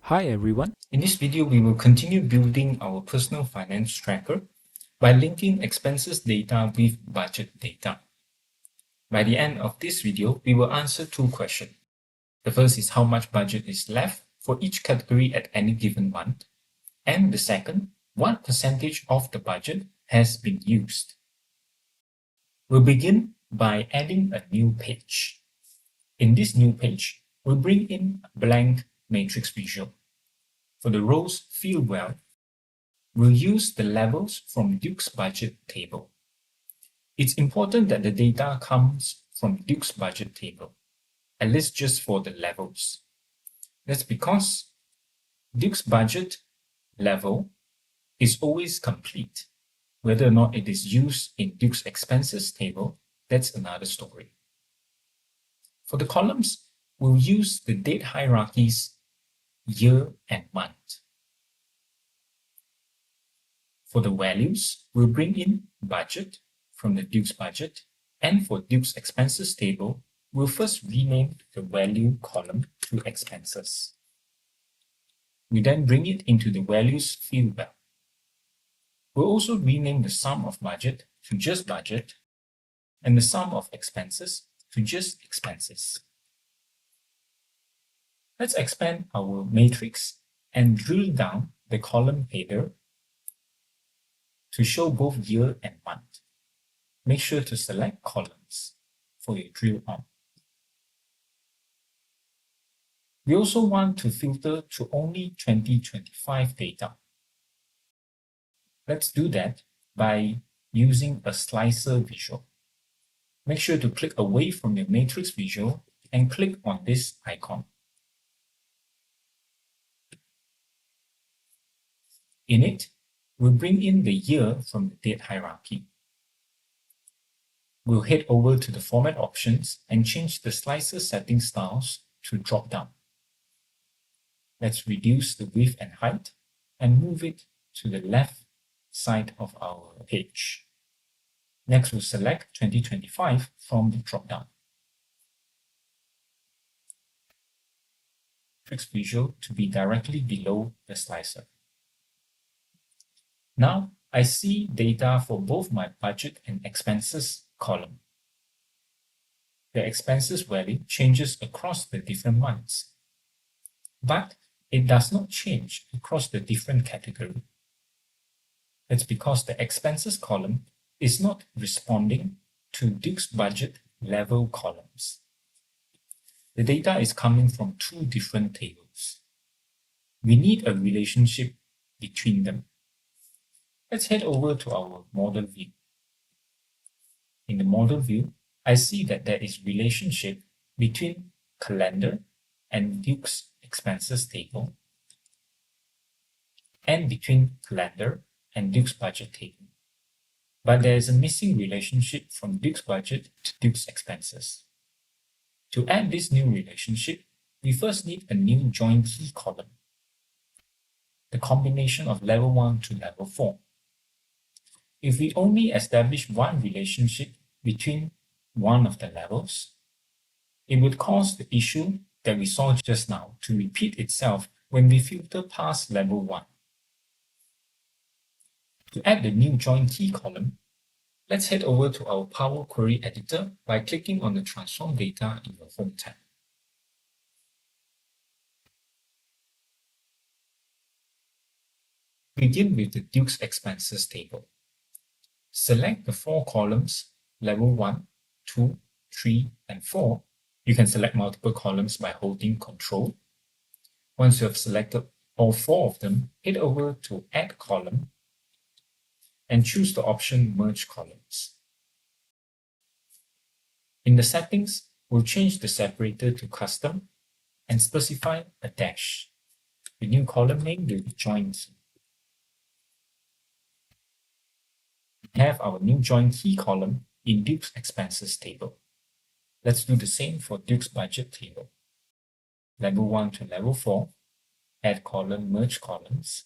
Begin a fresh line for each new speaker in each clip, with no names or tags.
Hi everyone. In this video, we will continue building our personal finance tracker by linking expenses data with budget data. By the end of this video, we will answer two questions. The first is how much budget is left for each category at any given month. And the second, what percentage of the budget has been used. We'll begin by adding a new page. In this new page, we'll bring in a blank matrix visual. For the rows field well, we'll use the levels from Duke's budget table. It's important that the data comes from Duke's budget table, at least just for the levels. That's because Duke's budget level is always complete. Whether or not it is used in Duke's expenses table, that's another story. For the columns, we'll use the date hierarchies year and month. For the values, we'll bring in budget from the Duke's budget, and for Duke's expenses table, we'll first rename the value column to expenses. We then bring it into the values field well. We'll also rename the sum of budget to just budget and the sum of expenses to just expenses. Let's expand our matrix and drill down the column header to show both year and month. Make sure to select columns for your drill on. We also want to filter to only 2025 data. Let's do that by using a slicer visual. Make sure to click away from your matrix visual and click on this icon. In it, we'll bring in the year from the date hierarchy. We'll head over to the format options and change the slicer setting styles to drop down. Let's reduce the width and height and move it to the left side of our page. Next, we'll select 2025 from the drop down. Matrix visual to be directly below the slicer. Now, I see data for both my budget and expenses column. The expenses value changes across the different months, but it does not change across the different categories. That's because the expenses column is not responding to Duke's budget level columns. The data is coming from two different tables. We need a relationship between them. Let's head over to our model view. In the model view, I see that there is relationship between calendar and Duke's expenses table, and between calendar and Duke's budget table. But there is a missing relationship from Duke's budget to Duke's expenses. To add this new relationship, we first need a new join key column, the combination of level 1 to level 4. If we only establish one relationship between one of the levels, it would cause the issue that we saw just now to repeat itself when we filter past level 1. To add the new join key column, let's head over to our Power Query editor by clicking on the Transform Data in the Home tab. Begin with the Duke's expenses table. Select the four columns, level 1, 2, 3, and 4. You can select multiple columns by holding Ctrl. Once you have selected all four of them, head over to Add Column and choose the option Merge Columns. In the settings, we'll change the separator to Custom and specify a dash. The new column name will be Join Key. We have our new Join Key column in Duke's expenses table. Let's do the same for Duke's budget table. Level 1 to level 4, add column, merge columns.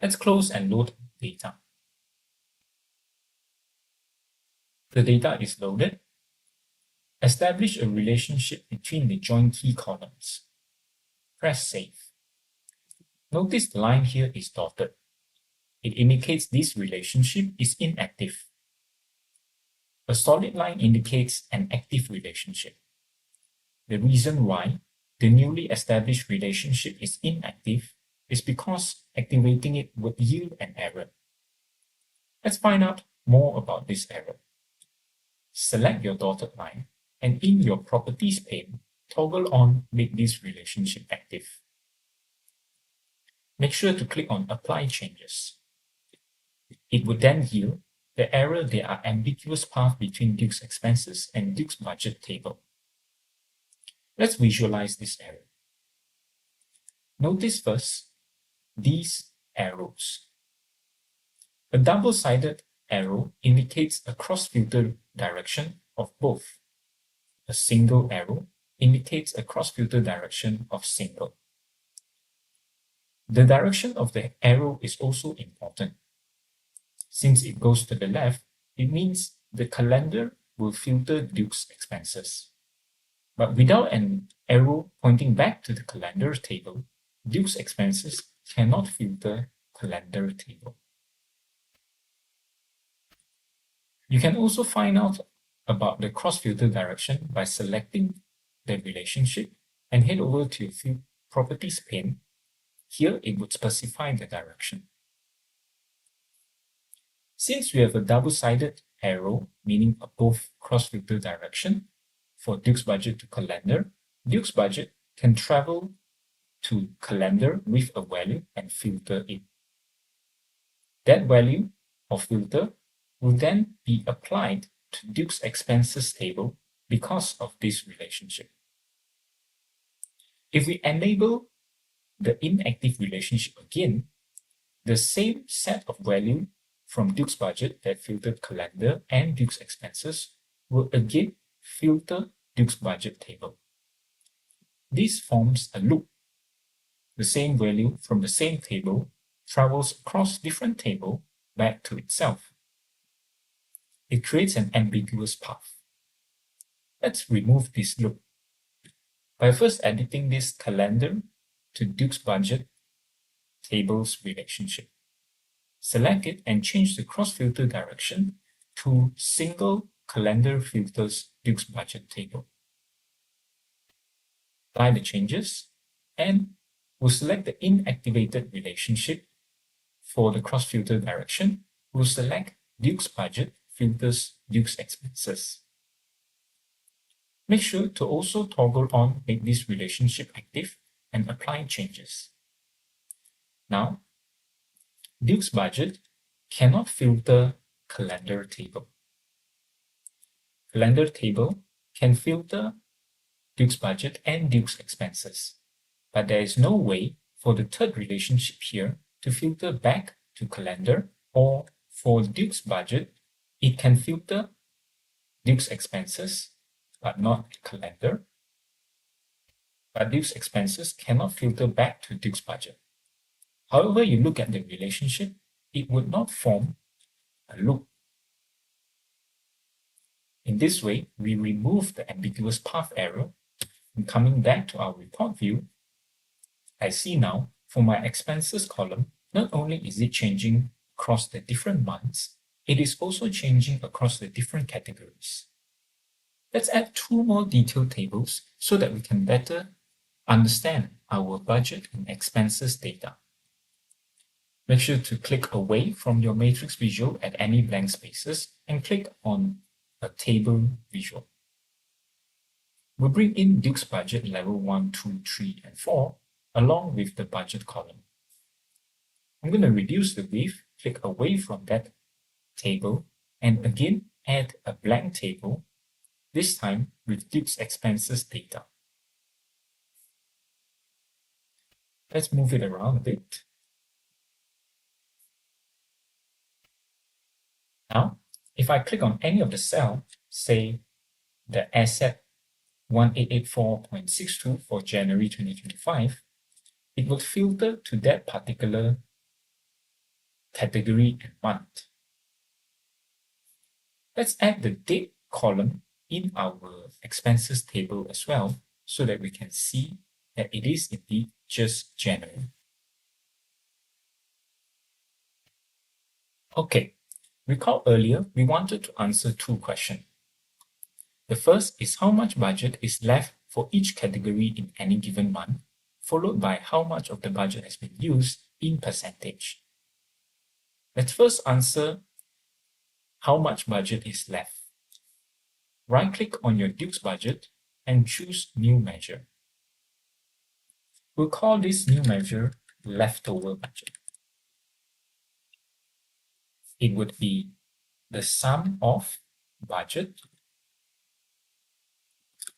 Let's close and load data. The data is loaded. Establish a relationship between the joint key columns. Press Save. Notice the line here is dotted. It indicates this relationship is inactive. A solid line indicates an active relationship. The reason why the newly established relationship is inactive is because activating it would yield an error. Let's find out more about this error. Select your dotted line and in your Properties pane, toggle on Make this relationship active. Make sure to click on Apply Changes. It would then yield the error there are ambiguous paths between Duke's expenses and Duke's budget table. Let's visualize this error. Notice first these arrows. A double-sided arrow indicates a cross-filter direction of both. A single arrow indicates a cross-filter direction of single. The direction of the arrow is also important. Since it goes to the left, it means the calendar will filter Duke's expenses. But without an arrow pointing back to the calendar table, Duke's expenses cannot filter calendar table. You can also find out about the cross-filter direction by selecting the relationship and head over to your Properties pane. Here it would specify the direction. Since we have a double-sided arrow, meaning a both cross-filter direction, for Duke's budget to calendar, Duke's budget can travel to calendar with a value and filter it. That value or filter will then be applied to Duke's expenses table because of this relationship. If we enable the inactive relationship again, the same set of value from Duke's budget that filtered calendar and Duke's expenses will again filter Duke's budget table. This forms a loop. The same value from the same table travels across different table back to itself. It creates an ambiguous path. Let's remove this loop by first editing this calendar to Duke's budget table's relationship. Select it and change the cross-filter direction to single calendar filters Duke's budget table. Apply the changes and we'll select the inactivated relationship. For the cross-filter direction, we'll select Duke's budget filters Duke's expenses. Make sure to also toggle on Make this relationship active and apply changes. Now, Duke's budget cannot filter calendar table. Calendar table can filter Duke's budget and Duke's expenses, but there is no way for the third relationship here to filter back to calendar, or for Duke's budget, it can filter Duke's expenses, but not calendar. But Duke's expenses cannot filter back to Duke's budget. However you look at the relationship, it would not form a loop. In this way, we remove the ambiguous path error, and coming back to our report view, I see now for my expenses column, not only is it changing across the different months, it is also changing across the different categories. Let's add two more detailed tables so that we can better understand our budget and expenses data. Make sure to click away from your matrix visual at any blank spaces and click on a table visual. We'll bring in Duke's budget level 1, 2, 3, and 4 along with the budget column. I'm going to reduce the width, click away from that table, and again add a blank table, this time with Duke's expenses data. Let's move it around a bit. Now, if I click on any of the cell, say the asset 1884.62 for January 2025, it would filter to that particular category and month. Let's add the date column in our expenses table as well so that we can see that it is indeed just January. Okay, recall earlier we wanted to answer two questions. The first is how much budget is left for each category in any given month, followed by how much of the budget has been used in percentage. Let's first answer how much budget is left. Right-click on your Duke's budget and choose New Measure. We'll call this new measure Leftover Budget. It would be the sum of budget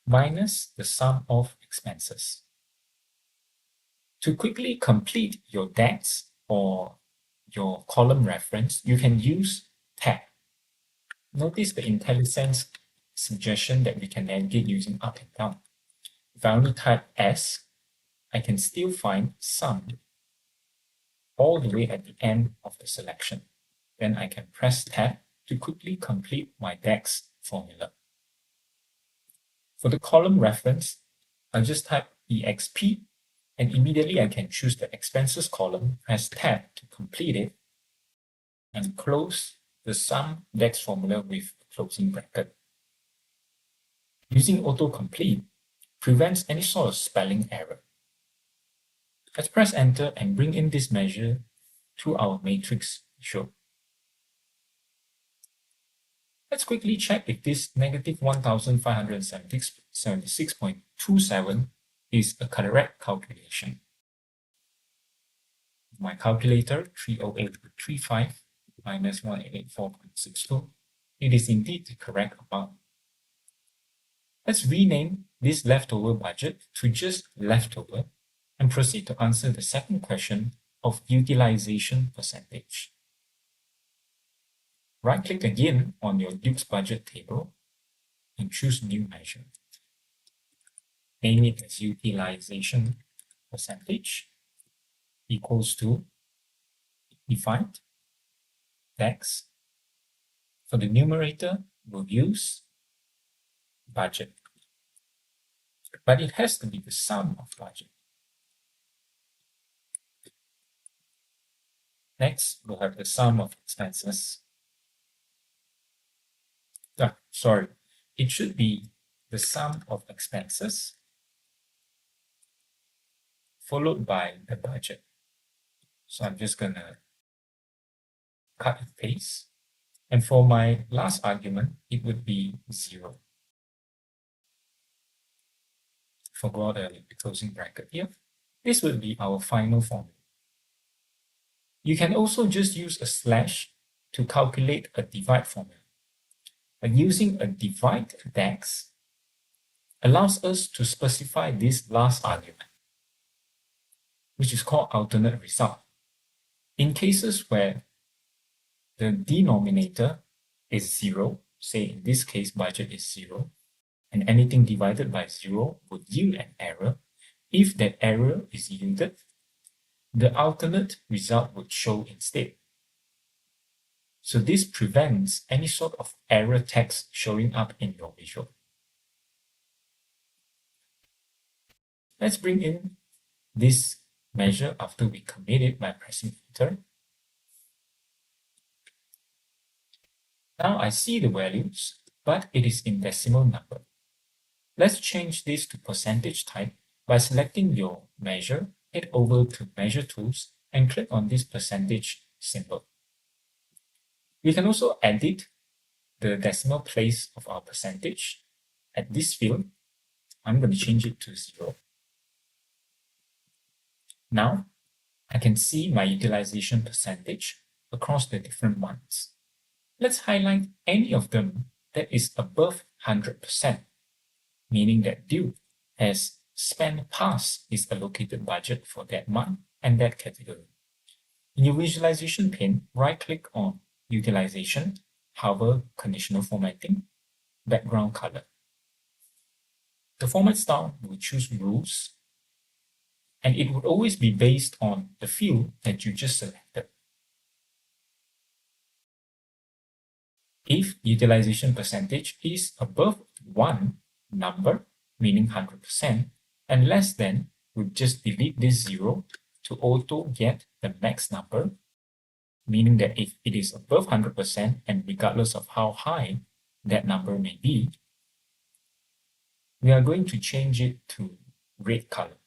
minus the sum of expenses. To quickly complete your DAX or your column reference, you can use tab. Notice the IntelliSense suggestion that we can navigate using up and down. If I only type S, I can still find sum all the way at the end of the selection. Then I can press tab to quickly complete my DAX formula. For the column reference, I'll just type EXP and immediately I can choose the expenses column, press tab to complete it, and close the sum DAX formula with a closing bracket. Using autocomplete prevents any sort of spelling error. Let's press enter and bring in this measure to our matrix show. Let's quickly check if this negative 1,576.27 is a correct calculation. My calculator, 308.35 minus 1884.62, it is indeed the correct amount. Let's rename this leftover budget to just leftover and proceed to answer the second question of utilization percentage. Right-click again on your Duke's budget table and choose New Measure. Name it as utilization percentage equals to defined DAX. For the numerator, we'll use budget, but it has to be the sum of budget. Next, we'll have the sum of expenses. It should be the sum of expenses followed by the budget. So I'm just going to cut and paste. And for my last argument, it would be 0. Forgot the closing bracket here. This would be our final formula. You can also just use a slash to calculate a divide formula. But using a divide DAX allows us to specify this last argument, which is called alternate result. In cases where the denominator is 0, say in this case budget is 0, and anything divided by 0 would yield an error. If that error is yielded, the alternate result would show instead. So this prevents any sort of error text showing up in your visual. Let's bring in this measure after we commit it by pressing enter. Now I see the values, but it is in decimal number. Let's change this to percentage type by selecting your measure, head over to Measure Tools, and click on this percentage symbol. We can also edit the decimal place of our percentage. At this field, I'm going to change it to 0. Now, I can see my utilization percentage across the different months. Let's highlight any of them that is above 100%, meaning that Duke has spent past its allocated budget for that month and that category. In your visualization pane, right-click on Utilization, hover Conditional Formatting, Background Color. The format style will choose Rules, and it would always be based on the field that you just selected. If utilization percentage is above one number, meaning 100%, and less than, we just delete this zero to auto get the max number, meaning that if it is above 100% and regardless of how high that number may be, we are going to change it to red color.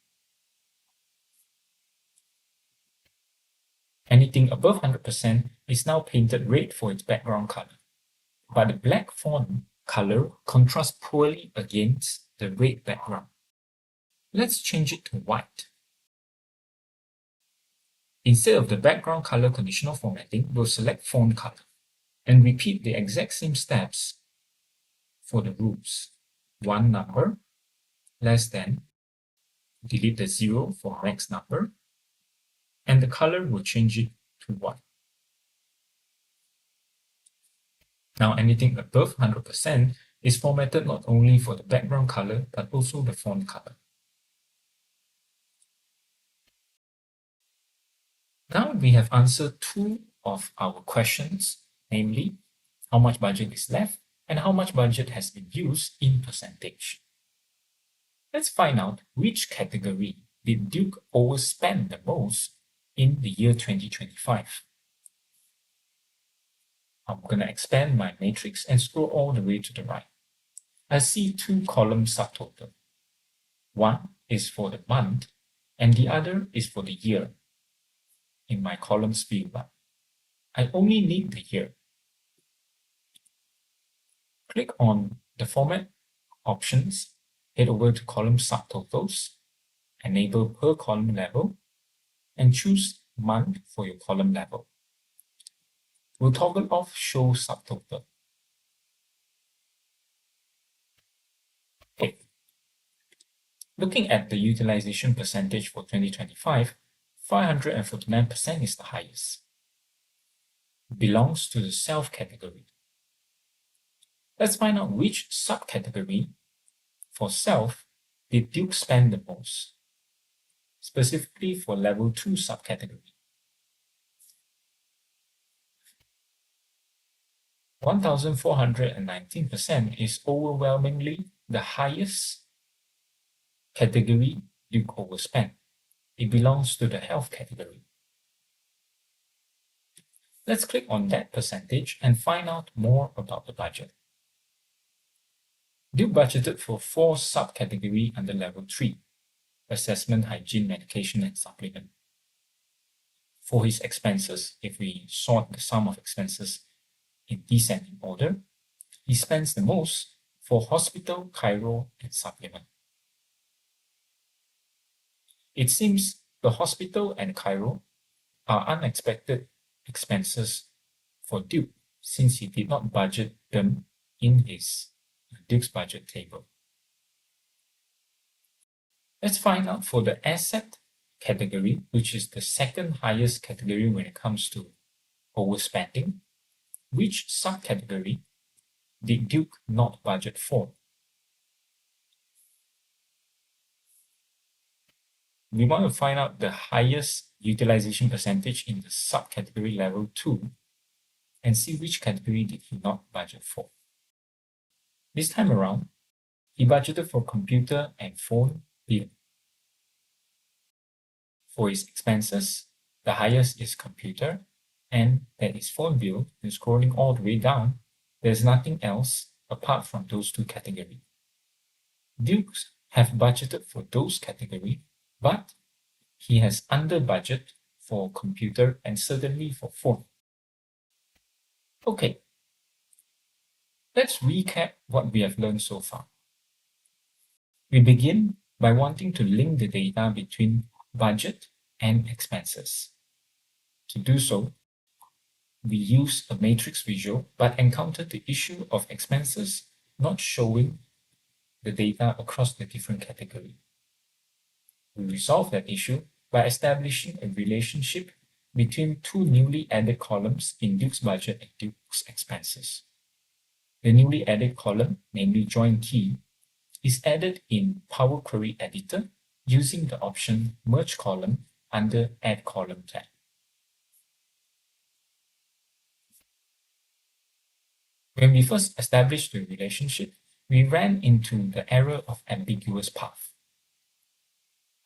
Anything above 100% is now painted red for its background color. But the black font color contrasts poorly against the red background. Let's change it to white. Instead of the background color conditional formatting, we'll select font color and repeat the exact same steps for the rules. One number, less than, delete the zero for max number, and the color will change it to white. Now anything above 100% is formatted not only for the background color but also the font color. Now we have answered two of our questions, namely how much budget is left and how much budget has been used in percentage. Let's find out which category did Duke overspend the most in the year 2025. I'm going to expand my matrix and scroll all the way to the right. I see two column subtotal. One is for the month and the other is for the year in my columns view. But I only need the year. Click on the format options, head over to column subtotals, enable per column level, and choose month for your column level. We'll toggle off show subtotal. Okay. Looking at the utilization percentage for 2025, 549% is the highest. It belongs to the self category. Let's find out which subcategory for self did Duke spend the most, specifically for level 2 subcategory. 1,419% is overwhelmingly the highest category Duke overspent. It belongs to the health category. Let's click on that percentage and find out more about the budget. Duke budgeted for 4 subcategories under level 3, assessment, hygiene, medication, and supplement. For his expenses, if we sort the sum of expenses in descending order, he spends the most for hospital, chiro, and supplement. It seems the hospital and chiro are unexpected expenses for Duke since he did not budget them in his Duke's budget table. Let's find out for the asset category, which is the second highest category when it comes to overspending, which subcategory did Duke not budget for? We want to find out the highest utilization percentage in the subcategory level 2 and see which category did he not budget for. This time around, he budgeted for computer and phone bill. For his expenses, the highest is computer and that is phone bill, and scrolling all the way down, there's nothing else apart from those two categories. Dukes have budgeted for those categories, but he has under budget for computer and certainly for phone. Okay, let's recap what we have learned so far. We begin by wanting to link the data between budget and expenses. To do so, we use a matrix visual but encounter the issue of expenses not showing the data across the different categories. We resolve that issue by establishing a relationship between two newly added columns in Duke's budget and Duke's expenses. The newly added column, namely join key, is added in Power Query Editor using the option Merge Column under Add Column tab. When we first established the relationship, we ran into the error of ambiguous path.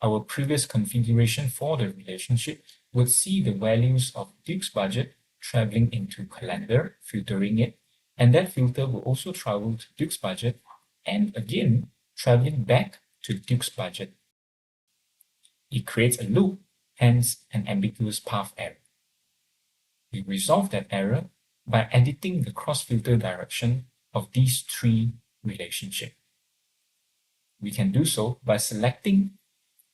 Our previous configuration for the relationship would see the values of Duke's budget traveling into calendar, filtering it, and that filter will also travel to Duke's budget and again traveling back to Duke's budget. It creates a loop, hence an ambiguous path error. We resolve that error by editing the cross-filter direction of these three relationships. We can do so by selecting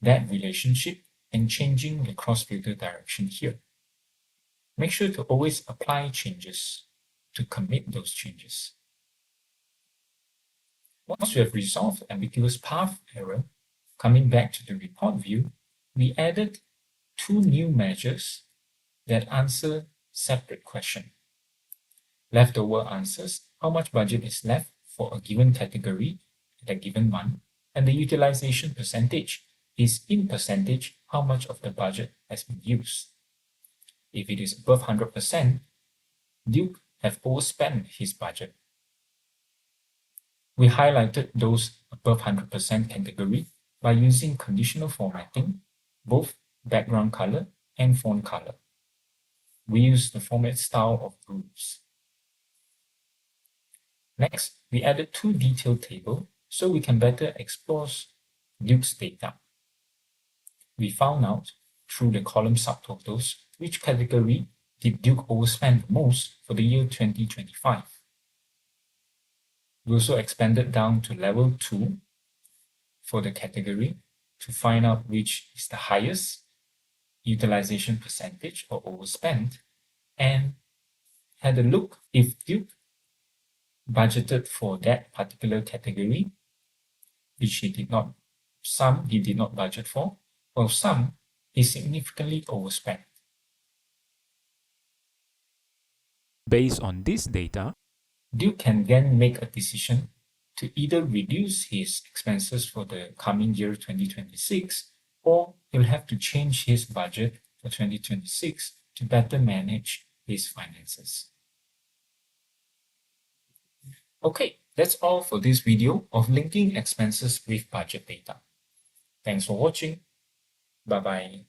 that relationship and changing the cross-filter direction here. Make sure to always apply changes to commit those changes. Once we have resolved the ambiguous path error, coming back to the report view, we added two new measures that answer separate questions. Leftover answers how much budget is left for a given category at a given month, and the utilization percentage is in percentage how much of the budget has been used. If it is above 100%, Duke have overspent his budget. We highlighted those above 100% category by using conditional formatting, both background color and font color. We use the format style of groups. Next, we added two detailed tables so we can better explore Duke's data. We found out through the column subtotals which category did Duke overspend the most for the year 2025. We also expanded down to level 2 for the category to find out which is the highest utilization percentage or overspent, and had a look if Duke budgeted for that particular category, which he did not budget for, or some he significantly overspent. Based on this data, Duke can then make a decision to either reduce his expenses for the coming year 2026, or he'll have to change his budget for 2026 to better manage his finances. Okay, that's all for this video of linking expenses with budget data. Thanks for watching. Bye-bye.